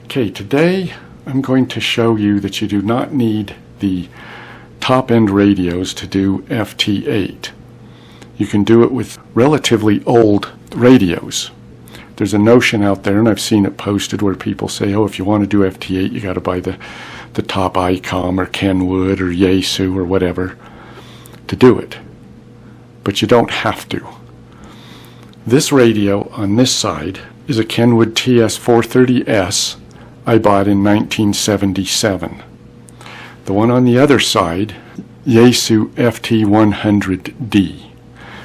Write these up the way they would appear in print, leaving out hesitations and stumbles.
Okay, today I'm going to show you that you do not need the top-end radios to do FT8. You can do it with relatively old radios. There's a notion out there, and I've seen it posted, where people say, oh, if you want to do FT8, you got to buy the top ICOM or Kenwood or Yaesu or whatever to do it. But you don't have to. This radio on this side is a Kenwood TS-430S I bought in 1977. The one on the other side, Yaesu FT-100D.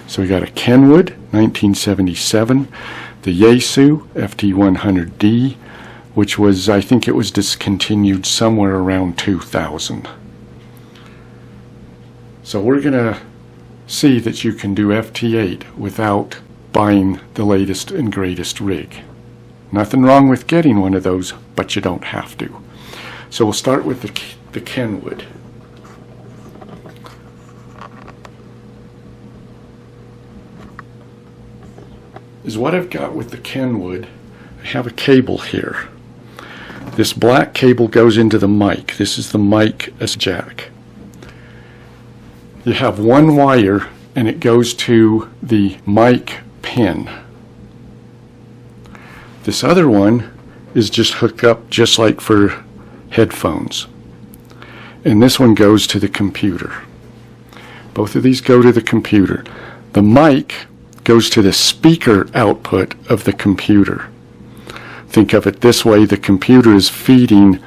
So we got a Kenwood 1977, the Yaesu FT-100D, which was, I think it was discontinued somewhere around 2000. So we're going to see that you can do FT8 without buying the latest and greatest rig. Nothing wrong with getting one of those, but you don't have to. So we'll start with the Kenwood. Is what I've got with the Kenwood. I have a cable here. This black cable goes into the mic. This is the mic jack. You have one wire and it goes to the mic pin. This other one is just hooked up just like for headphones. And this one goes to the computer. Both of these go to the computer. The mic goes to the speaker output of the computer. Think of it this way, the computer is feeding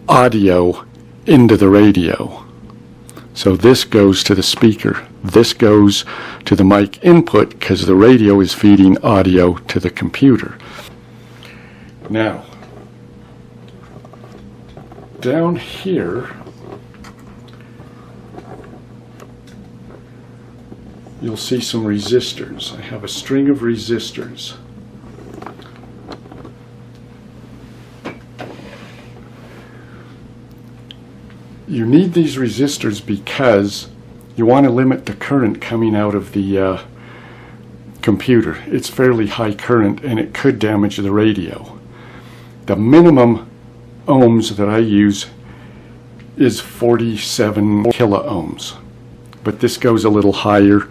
audio into the radio. So this goes to the speaker. This goes to the mic input because the radio is feeding audio to the computer. Now, down here, you'll see some resistors. I have a string of resistors. You need these resistors because you want to limit the current coming out of the computer. It's fairly high current and it could damage the radio. The minimum ohms that I use is 47 kiloohms, but this goes a little higher.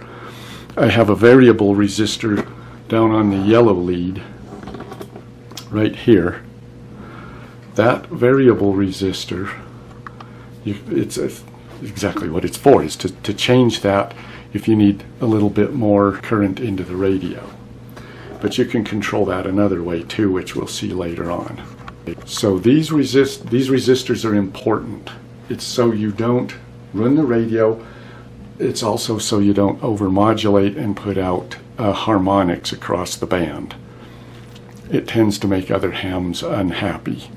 I have a variable resistor down on the yellow lead right here. That variable resistor, it's exactly what it's for, is to change that if you need a little bit more current into the radio. But you can control that another way too, which we'll see later on. So these resistors are important. It's so you don't run the radio. It's also so you don't overmodulate and put out harmonics across the band. It tends to make other hams unhappy.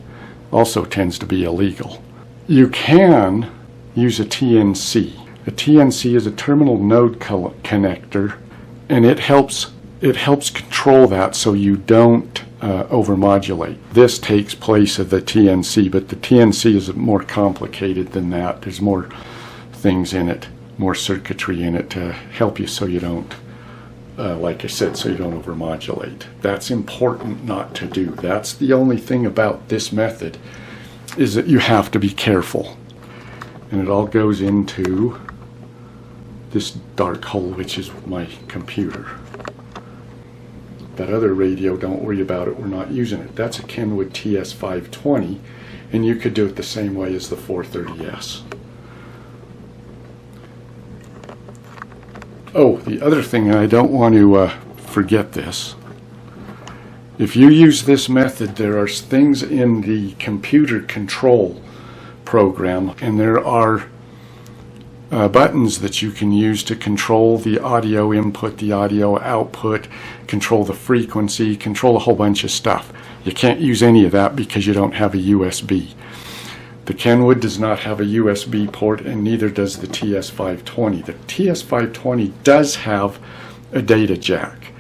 Also tends to be illegal. You can use a TNC. A TNC is a terminal node connector, and it helps control that so you don't overmodulate. This takes place of the TNC, but the TNC is more complicated than that. There's more things in it, more circuitry in it to help you so you don't, like I said, so you don't overmodulate. That's important not to do. That's the only thing about this method, is that you have to be careful. And it all goes into this dark hole, which is my computer. That other radio, don't worry about it, we're not using it. That's a Kenwood TS-520, and you could do it the same way as the 430S. Oh, the other thing, and I don't want to forget this. If you use this method, there are things in the computer control program, and there are buttons that you can use to control the audio input, the audio output, control the frequency, control a whole bunch of stuff. You can't use any of that because you don't have a USB. The Kenwood does not have a USB port, and neither does the TS-520. The TS-520 does have a data jack.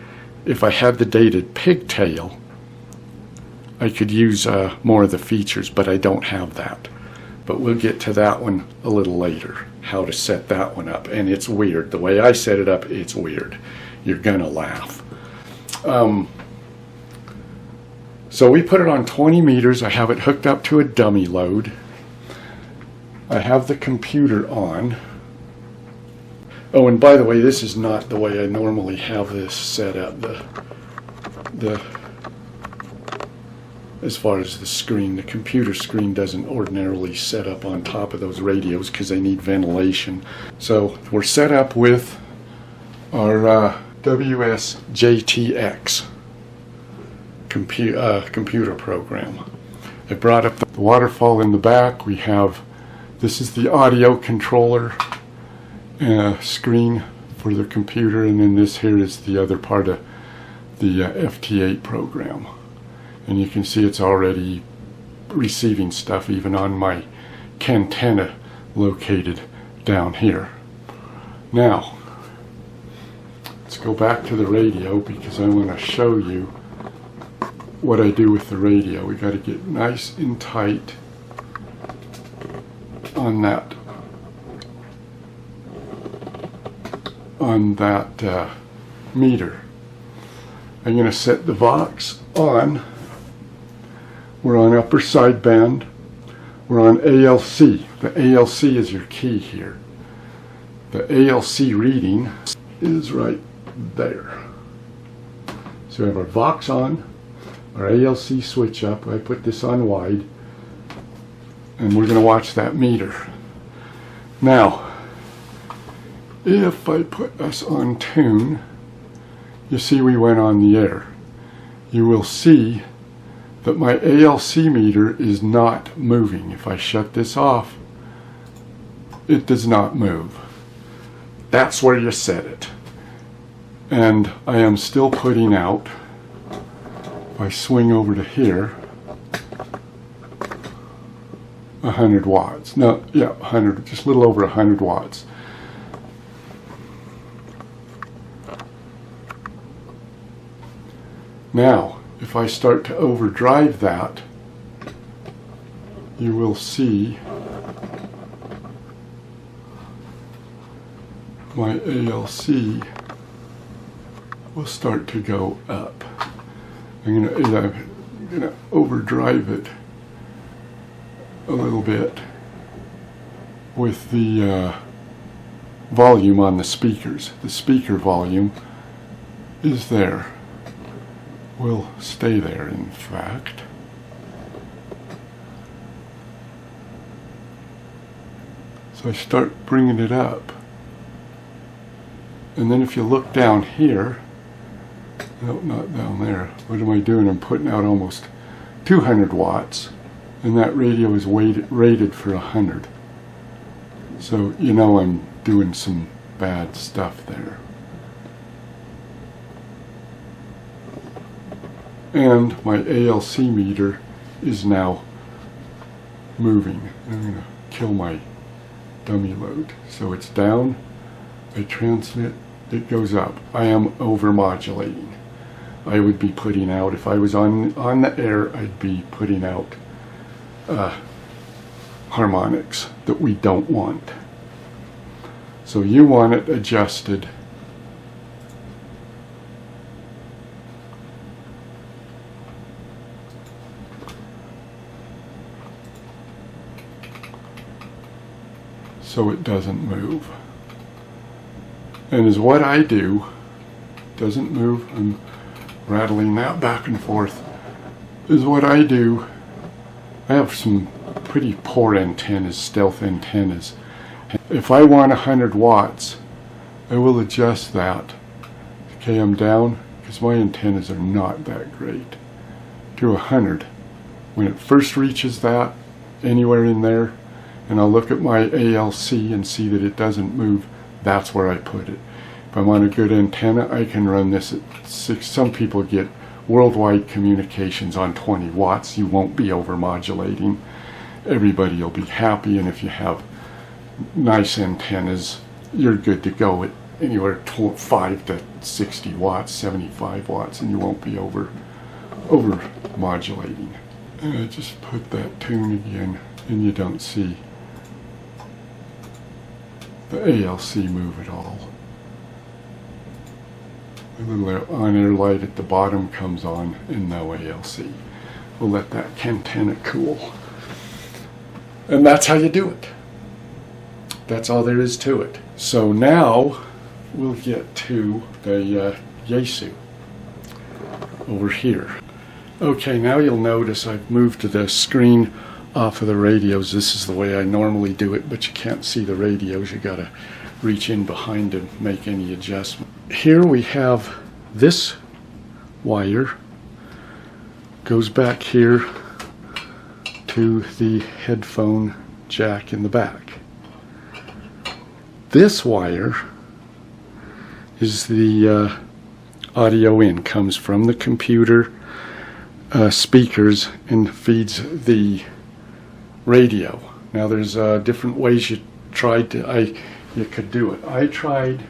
If I had the dated pigtail, I could use more of the features, but I don't have that. But we'll get to that one a little later, how to set that one up. And it's weird. The way I set it up, it's weird. You're gonna laugh. So we put it on 20 meters. I have it hooked up to a dummy load. I have the computer on. Oh, and by the way, this is not the way I normally have this set up. As far as the screen, the computer screen doesn't ordinarily set up on top of those radios because they need ventilation. So we're set up with our WSJT-X computer program. I brought up the waterfall in the back. We have, this is the audio controller screen for the computer, and then this here is the other part of the FT8 program. And you can see it's already receiving stuff even on my antenna located down here. Now, let's go back to the radio because I want to show you what I do with the radio. We got to get nice and tight on that meter. I'm going to set the Vox on. We're on upper sideband. We're on ALC. The ALC is your key here. The ALC reading is right there. So we have our Vox on, our ALC switch up. I put this on wide, and we're going to watch that meter. Now, if I put us on tune, you see we went on the air. You will see that my ALC meter is not moving. If I shut this off, it does not move. That's where you set it. And I am still putting out, if I swing over to here, 100 watts. No, yeah, 100, just a little over 100 watts. Now, if I start to overdrive that, you will see my ALC will start to go up. I'm gonna overdrive it a little bit with the volume on the speakers. The speaker volume is there. Will stay there, in fact. So I start bringing it up. And then if you look down here, no, not down there. What am I doing? I'm putting out almost 200 watts, and that radio is rated for 100. So you know I'm doing some bad stuff there. And my ALC meter is now moving. I'm going to kill my dummy load. So it's down, I transmit, it goes up. I am over-modulating. I would be putting out, if I was on the air, I'd be putting out harmonics that we don't want. So you want it adjusted so it doesn't move. And as what I do, doesn't move, I'm rattling that back and forth, is what I do. I have some pretty poor antennas, stealth antennas. If I want 100 watts, I will adjust that. Okay, I'm down, because my antennas are not that great, to 100. When it first reaches that, anywhere in there, and I'll look at my ALC and see that it doesn't move, that's where I put it. If I want a good antenna, I can run this at 6. Some people get worldwide communications on 20 watts. You won't be over-modulating. Everybody will be happy, and if you have nice antennas, you're good to go at anywhere 5 to 60 watts, 75 watts, and you won't be over-modulating. And I just put that tune again, and you don't see the ALC move at all. The little on-air light at the bottom comes on and no ALC. We'll let that antenna cool. And that's how you do it. That's all there is to it. So now we'll get to the Yaesu over here. Okay, now you'll notice I've moved the screen off of the radios. This is the way I normally do it, but you can't see the radios. You gotta reach in behind to make any adjustment. Here we have this wire goes back here to the headphone jack in the back. This wire is the audio in, comes from the computer speakers and feeds the radio. Now there's different ways you could do it. I tried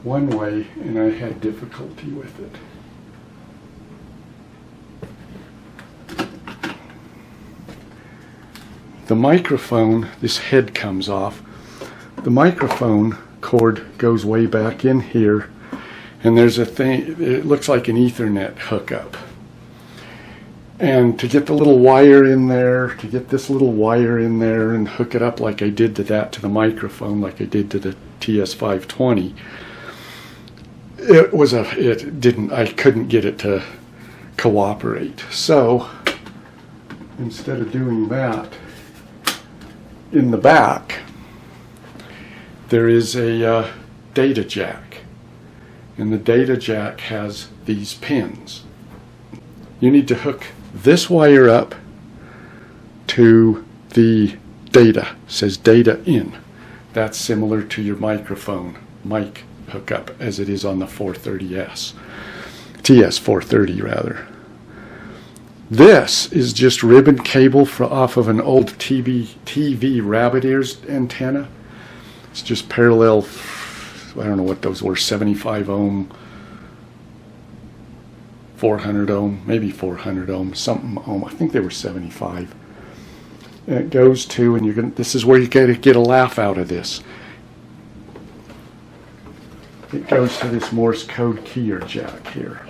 one way and I had difficulty with it. The microphone, this head comes off. The microphone cord goes way back in here, and there's a thing, it looks like an Ethernet hookup. And to get the little wire in there, to get this little wire in there and hook it up like I did to the microphone, like I did to the TS-520, I couldn't get it to cooperate. So instead of doing that, in the back there is a data jack, and the data jack has these pins. You need to hook this wire up to the data. It says data in. That's similar to your microphone mic hookup as it is on the 430S, TS-430 rather. This is just ribbon cable off of an old TV rabbit ears antenna. It's just parallel, I don't know what those were, 75 ohm, 400 ohm, maybe 400 ohm, something ohm. I think they were 75. And it goes to, and this is where you gotta get a laugh out of this. It goes to this Morse code keyer jack here.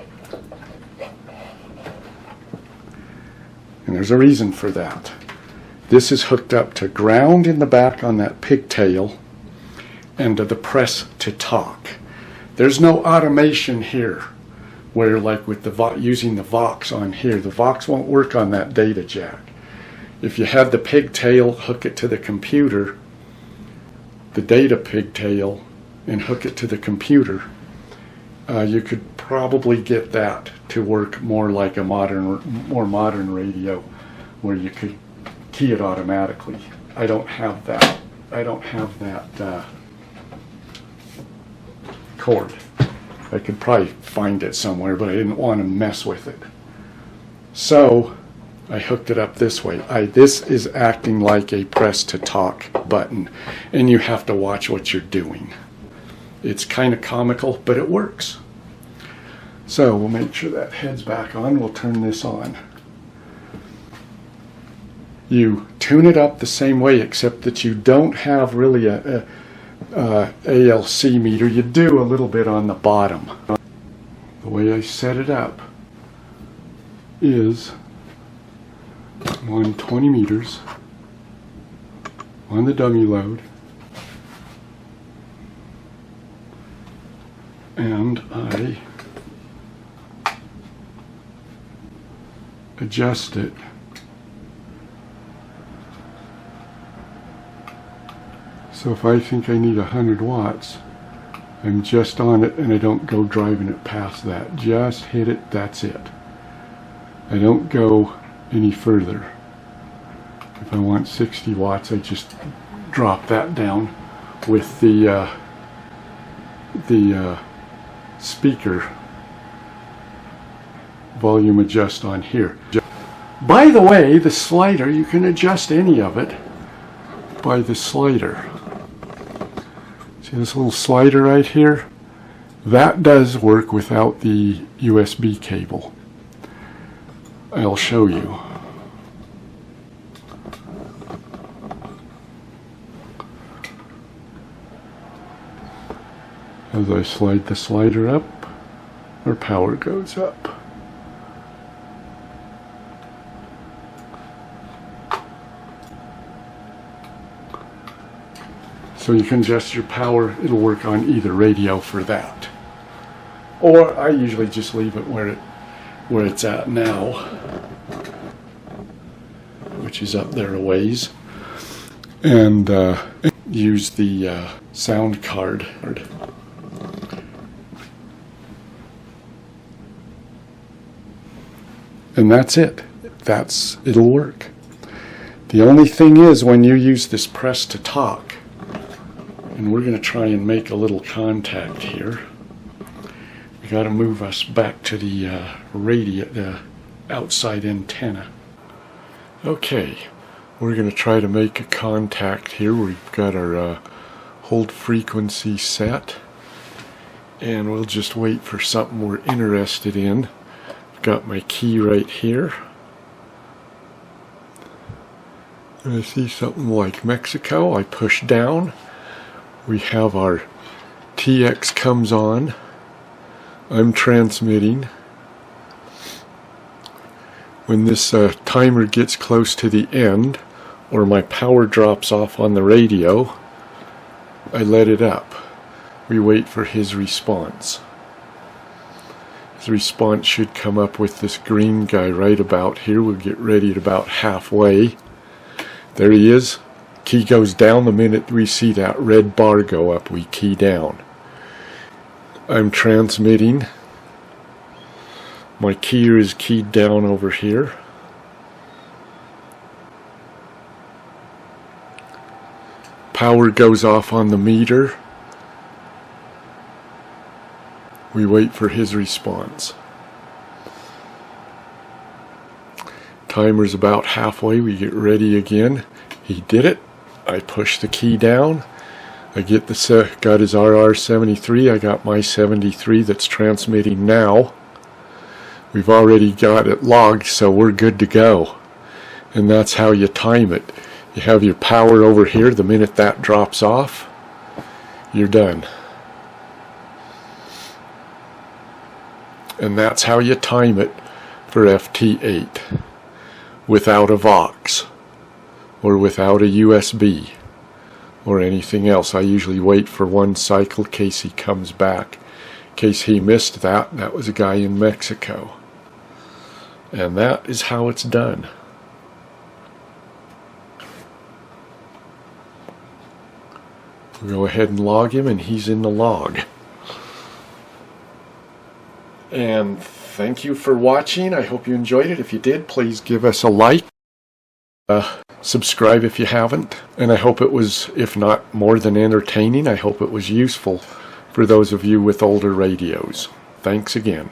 And there's a reason for that. This is hooked up to ground in the back on that pigtail and to the press to talk. There's no automation here where, like with using the Vox on here, the Vox won't work on that data jack. If you have the pigtail, hook it to the computer, the data pigtail, and hook it to the computer, you could probably get that to work more like a more modern radio, where you could key it automatically. I don't have that. I don't have that cord. I could probably find it somewhere, but I didn't want to mess with it. So I hooked it up this way. This is acting like a press to talk button, and you have to watch what you're doing. It's kind of comical, but it works. So we'll make sure that head's back on. We'll turn this on. You tune it up the same way, except that you don't have really a ALC meter. You do a little bit on the bottom. The way I set it up is on 20 meters on the dummy load, and I adjust it so if I think I need 100 watts, I'm just on it and I don't go driving it past that. Just hit it, that's it. I don't go any further. If I want 60 watts, I just drop that down with the speaker volume adjust on here. By the way, the slider, you can adjust any of it by the slider. See this little slider right here? That does work without the USB cable. I'll show you. As I slide the slider up, our power goes up. So you can adjust your power. It'll work on either radio for that. Or I usually just leave it where it's at now, which is up there a ways, and use the sound card. And that's it. It'll work. The only thing is, when you use this press to talk, and we're going to try and make a little contact here, we got to move us back to the the outside antenna. Okay, we're going to try to make a contact here. We've got our hold frequency set, and we'll just wait for something we're interested in. I've got my key right here. And I see something like Mexico. I push down. We have our TX comes on. I'm transmitting. When this timer gets close to the end, or my power drops off on the radio, I let it up. We wait for his response. His response should come up with this green guy right about here. We'll get ready at about halfway. There he is. Key goes down. The minute we see that red bar go up, we key down. I'm transmitting. My keyer is keyed down over here. Power goes off on the meter. We wait for his response. Timer's about halfway. We get ready again. He did it. I push the key down. I get got his RR73. I got my 73 that's transmitting now. We've already got it logged, so we're good to go. And that's how you time it. You have your power over here. The minute that drops off, you're done. And that's how you time it for FT8 without a Vox or without a USB or anything else. I usually wait for one cycle in case he comes back. In case he missed that, that was a guy in Mexico. And that is how it's done. We'll go ahead and log him, and he's in the log. And thank you for watching. I hope you enjoyed it. If you did, please give us a like. Subscribe if you haven't. And I hope it was, if not more than entertaining, I hope it was useful for those of you with older radios. Thanks again.